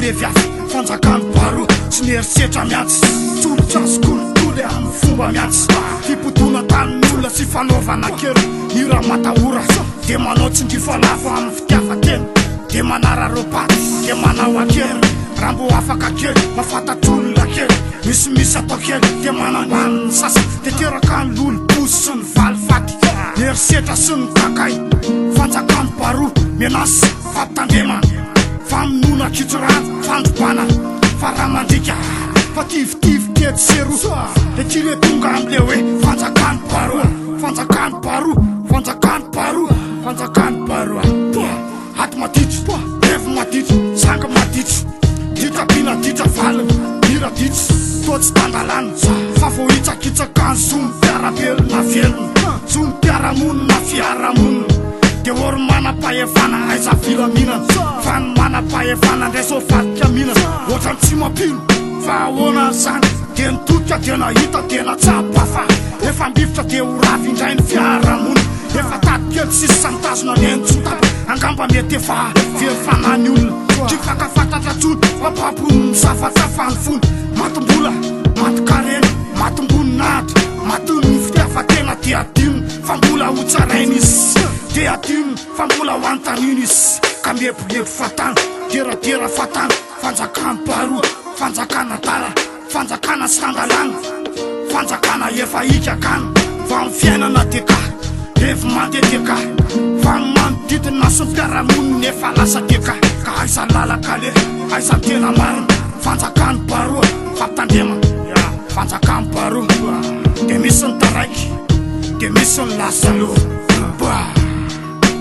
levy avy fanjakany baro tsy mieritreritra miatsy tsolotra sy kolikoly amin'ny fomba miatsy fipotona tanin'olona sy fanaovana kely ny raha matahora de manao tsindrifalafo amin'ny fitiavan-tena de manarareo paty de manao akery raha mbo afaka kely mafantatr'olona kely misy atao kely de manambaniny sasa de teraka ny lolo-posy sy ny valifaty mieritreritra sy ny kakay fanjakany baro menasy fampitandremana famonona kitorana fandrobana faramandrika fativitivy kety sero de tire tonga am'le hoe fanjakany baro fanjakany baro fanjakany baro fanjakany baro aty matitry revo matitry zanga matitry ditra bina ditra valina mira ditry totsy tandalana fa vo hitsakitsakany zomy piarabelona velona zomy piaramonina fiaramonina de oro manam-pahefana aiza filaminana fa ny manam-pahefana ndray so vadika minana ohatrany tsy mampino fa ahoana zany de nitolika de nahita de natsapafa efa mbivitra de horavy indray ny fiaramonina efa tadikely sisy sanitazona nentsotapa angamba mety efa vefanany olona kifakafantatra tsony papapony misafatsafany fony matombola matokareny matomboninahatra matony fitiavatena de adinony fa mbola ho tsarainy izy de adinony fa mbola ho antaniny izy ka miepoleko fatana deradera fatana fanjakana baro fanjakana dala fanjakana skandalana fanjakana efa ikakana fa amin'ny fiainana deka revo mandedeka fa manodidina sy mpiaramoniny efa lasa deka ka aiza lalakale aiza tena marina fanjakany baro fampitandremana fanjakany baro de misy ny taraiky de misy ny lasalo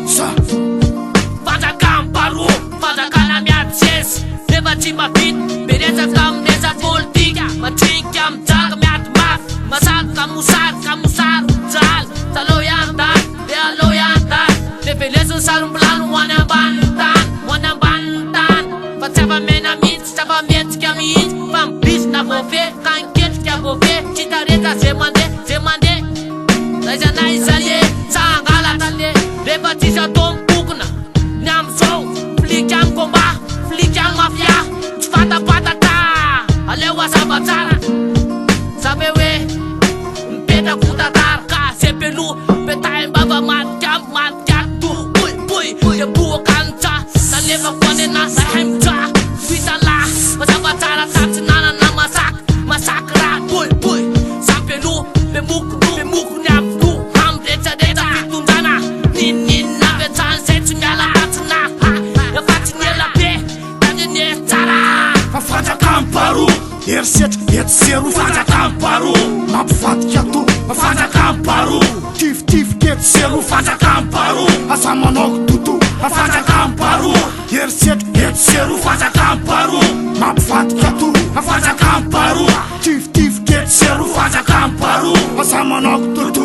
sa fanjakany baro fanjakana miatsesy rehefa tsy mavity beretsaka amin'eza politika matrinika mijaga miady mafy masaroka mosary jaly talo ihany tany de alo ihany tany de velesiny sarombolano hoany ambaniny tany fa tsy afa-mena mihitsy tsy afa-mietsika mihitsy fa mibisina voave ka niketrika voave tsy tareta ze mande zaizana izaye sangalatra le rehefa tsisy atao mibokona ny am'zao flika any comba flika any mafia tsy fatapatatra aleo azava tsara zave hoe mipetrako tatara ka sepelu petaim-bava matika de boakanytra nalefa koanena zahay mitra vitala mazava tsara tatsy nanana masaky raha sampelu be moko ny avoko amretsaretsa fitondrana ninina vetsany zay tsy miala tatsina efa tsy niela be taneny tsara fa fanjakany baro erisetra etsero fanjakany baro mampivadika ato fanjakany baro tifitify kety sero fanjakany baro asa manoko toto fanjakany baro erisetra etsero fanjakany baro mampivadika ato fanjakany baro tifitify kety sero fanjakany baro asa manoko toto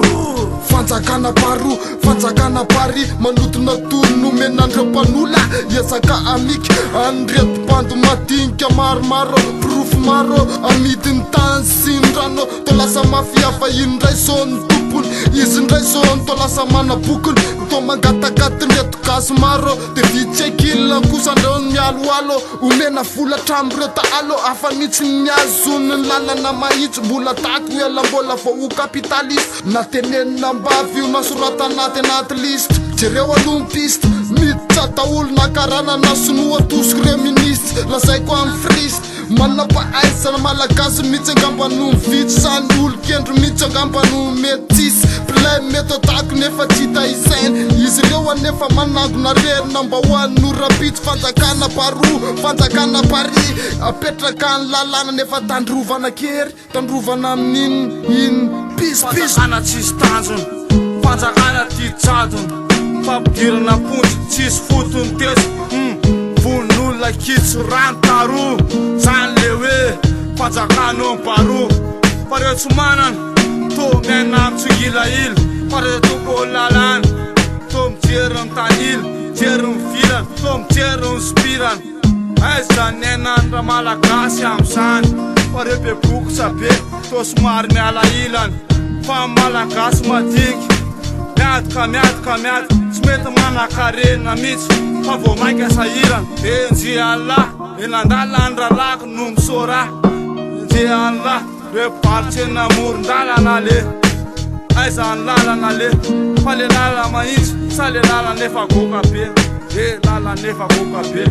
fanjakana baro fanjakana bary manotona tono menandram-panola iasaka amiky anretim-pando madinika maromaro profo maro amidiny tany sy ny rano to lasa mafia fa indray sony tompony izy ndray sony to lasa manabokony to mangatagaty reto gasy maro de vitsakilina kosa andreony mialoalo omena vola tramoreo taalo afa mihitsy miazony ny lalana mahitsy mbola taty hoela mbola vo ho kapitalista natenenina mbavy io nasoratanaty anaty lista jereo alompista miditra taolo nakarana nasonoa tosiko re ministry lazaiko amin'ny frist manapa-aisana malagasy mihitsy angambano mivitsy sany olo kendro mihitsy angambano metisy play mety atako nefa tsy hita isainy izy reo anefa manangona rerina mba hoany norapitsy fanjakana baro fanjakana bary apetraka ny lalana nefa tandrovana kery tandrovana amin'iny fanjakana tsisy tanjony fanjakana tia jadony fampidirana pontsy tsisy fotony tesy von'olona kitsy rano taro zany le hoe fanjakana baro fa reo tsy manana to miaina amitsongilahila fa reo toko lalana to mijery ny tanila jery ny vilana to mijery ny spirana aizy zany niainany raha malagasy am'zany fa reo be bokotra be to somary miala ilana fa malagasy madiky miady tsy mety manakarena mihitsy fa vo mainka sahirana enjy Allah enandalanydralako no misora jeanla reparitsena moron-dalana le aizany lalana le fa le lala mahitsy sa le lala nefa goka be lala nefa goka be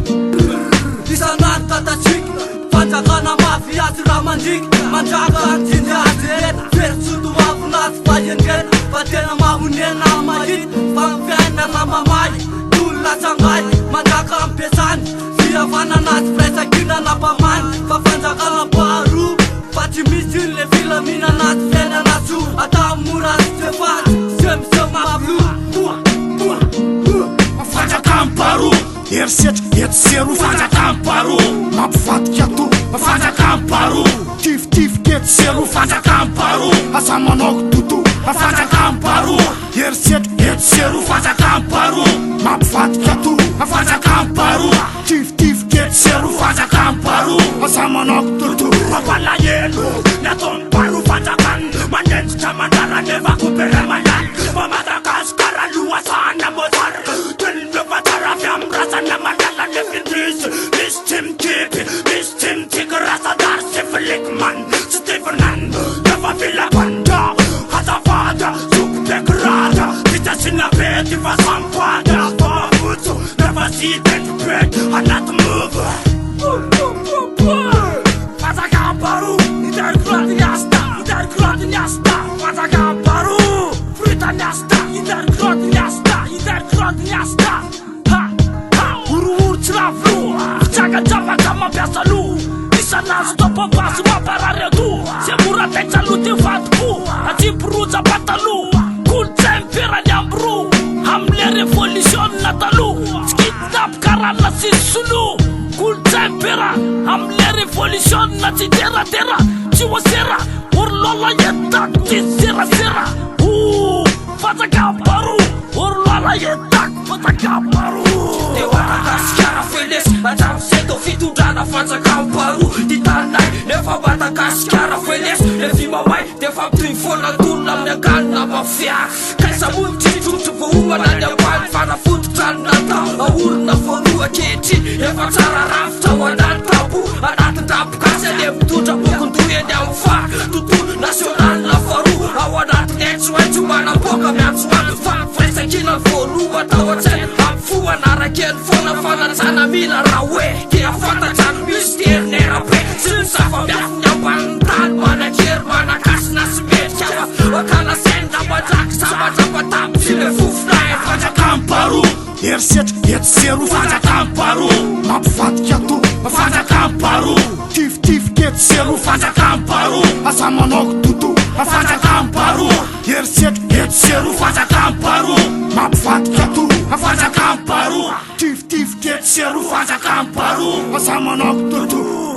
isan'andro tatatsika fanjakana mafy azy raha mandrika mandraka andiny azy ena feritsoto mavinaty vahendrena fa tena mahonena mahita fa mifiaina raha mamay tolona tsangay mandraka ampiasany fihavananazy firaisakina nampamany fa fanjakana baro fa tsy misy iny le filaminanazy fiainanazy atamora azy tefaty semisemablou fanjakam-paro erisetra etsero fanjakam-paro mampivatika ato fanjakam-paro tifitifika etsero fanjakam-paro asa manoko toto fanjakam-paro erisetra etsero fanjakam-paro mampivatika ato fanjakam-paro tifitifika etsero fanjakam-paro asa manoko toto mampalahelo nataom-paro fanjakany manenjitra mandara nefa kopera manany mamadagasikara loasana mozara Rasana mandala nefindris Miss Tim Tipi Miss Tim Tig Rasadar Sifilikman Stevenan Neva Villa Panda Hazavada Zuk Bekrada Vita Sinabeti Vasampada Babutu Neva Zident Bed Anat Move Fazagamparu Idar Krotnyasta Idar Krotnyasta Fazagamparu Fritanyasta Idar Krotnyasta Idar Krotnyasta Tsaka-tsavaka mampiasa lo isanazy topabasy mamparary ado ze mora taitsa lo ty vadiko atsiporoja patalo kolontsay mperany ambro amile révolution talo tsy kidnap karana sisy solo kolontsay mpera amile révolution tsy teratera tsy wasera orlola yetak ty serasera Fazagamparu orlola yetak Fazagamparu Madagasikara feles Madame seto fitondrana fanjakamparu Titanay nefa Madagasikara feles Lefi mamay defa mitoy foana tolona amin'ny akanina mafia Kaisa mono tritotro vohomana ny ambany fanafototrany natao Aorona voaloha kehitriny efa tsara rafitra ho anany tampo Anatin-drapogasy ale mitondra bokondoyany amin'ny fa Tontolo nasional lafaroa ao anatin' aitsoaitso manaboaka miantsoany fa Firaisakina voaloha atao an-tsaina am'fo anarakely foana fanatsana mila raha hoe Dia fantatrany misy terinera be Sy ny zava-miafiny ambanin'ny tany manakery manakasina sy medika Akala saina mandraky zava-dravatamy sy le fofona fanjakam-paro erisetra etsero fanjakam-paro mampivatika ato fanjakam-paro tifitifika etsero fanjakam-paro asa manoko toto fanjakam-paro erisetra etsero fanjakam-paro mampivatika ato fanjakam-paro tifitifika etsero fanjakam-paro asa manoko toto